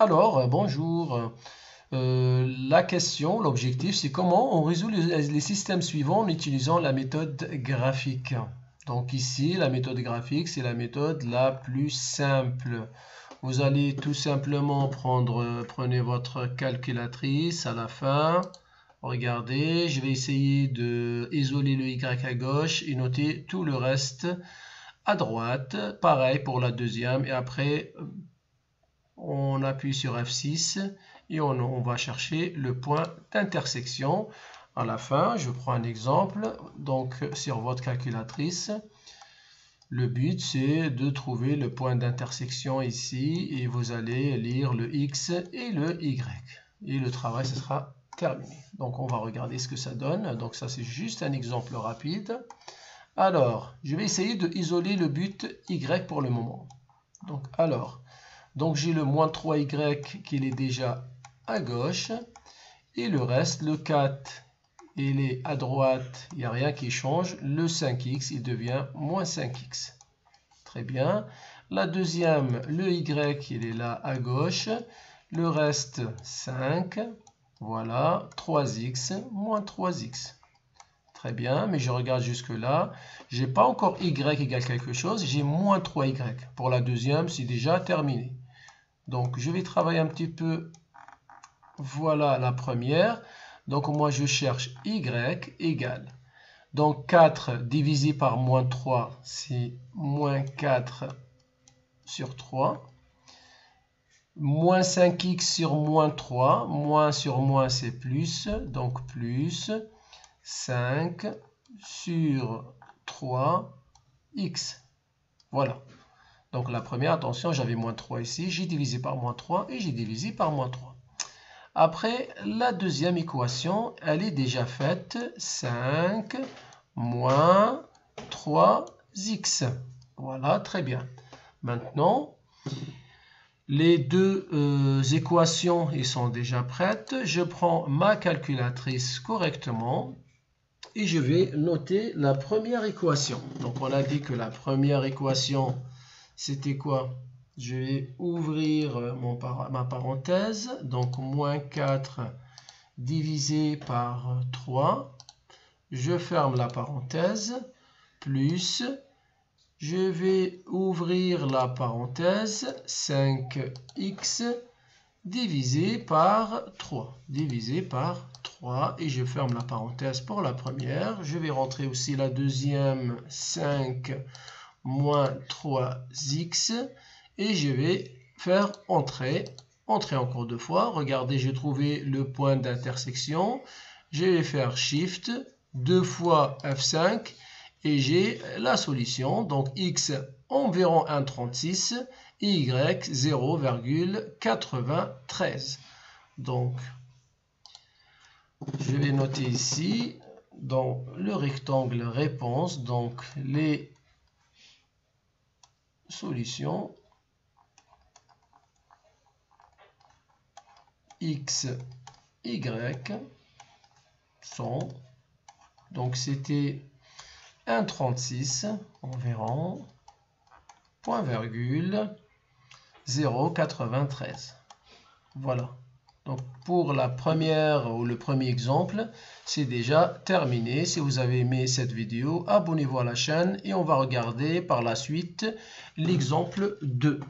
Alors, bonjour. La question, l'objectif, c'est comment on résout les systèmes suivants en utilisant la méthode graphique. Donc ici, la méthode graphique, c'est la méthode la plus simple. Vous allez tout simplement prenez votre calculatrice à la fin. Regardez, je vais essayer de isoler le Y à gauche et noter tout le reste à droite. Pareil pour la deuxième et après on appuie sur F6 et on va chercher le point d'intersection. À la fin, je prends un exemple. Donc, sur votre calculatrice, le but, c'est de trouver le point d'intersection ici et vous allez lire le X et le Y. Et le travail, ce sera terminé. Donc, on va regarder ce que ça donne. Donc, ça, c'est juste un exemple rapide. Alors, je vais essayer de isoler le but Y pour le moment. Donc j'ai le moins 3y qui est déjà à gauche. Et le reste, le 4, il est à droite, il n'y a rien qui change. Le 5x, il devient moins 5x. Très bien. La deuxième, le y, il est là à gauche. Le reste, 5. Voilà, 3x, moins 3x. Très bien, mais je regarde jusque-là. Je n'ai pas encore y égale quelque chose, j'ai moins 3y. Pour la deuxième, c'est déjà terminé. Donc, je vais travailler un petit peu. Voilà la première. Donc, moi, je cherche y égale. Donc, 4 divisé par moins 3, c'est moins 4 sur 3. Moins 5x sur moins 3. Moins sur moins, c'est plus. Donc, plus 5 sur 3x. Voilà. Donc la première, attention, j'avais moins 3 ici, j'ai divisé par moins 3 et j'ai divisé par moins 3. Après, la deuxième équation, elle est déjà faite. 5 moins 3x. Voilà, très bien. Maintenant, les deux équations elles sont déjà prêtes. Je prends ma calculatrice correctement et je vais noter la première équation. Donc on a dit que la première équation, c'était quoi? Je vais ouvrir ma parenthèse. Donc, moins 4 divisé par 3. Je ferme la parenthèse. Plus, je vais ouvrir la parenthèse. 5x divisé par 3. Divisé par 3. Et je ferme la parenthèse pour la première. Je vais rentrer aussi la deuxième. 5 moins 3x et je vais faire entrer encore deux fois. Regardez, j'ai trouvé le point d'intersection. Je vais faire Shift, 2 fois F5 et j'ai la solution. Donc x environ 1,36 et y 0,93. Donc, je vais noter ici dans le rectangle réponse, donc les solution x, y sont, donc c'était 1,36 environ, point virgule, 0,93. Voilà. Donc pour la première ou le premier exemple, c'est déjà terminé. Si vous avez aimé cette vidéo, abonnez-vous à la chaîne et on va regarder par la suite l'exemple 2.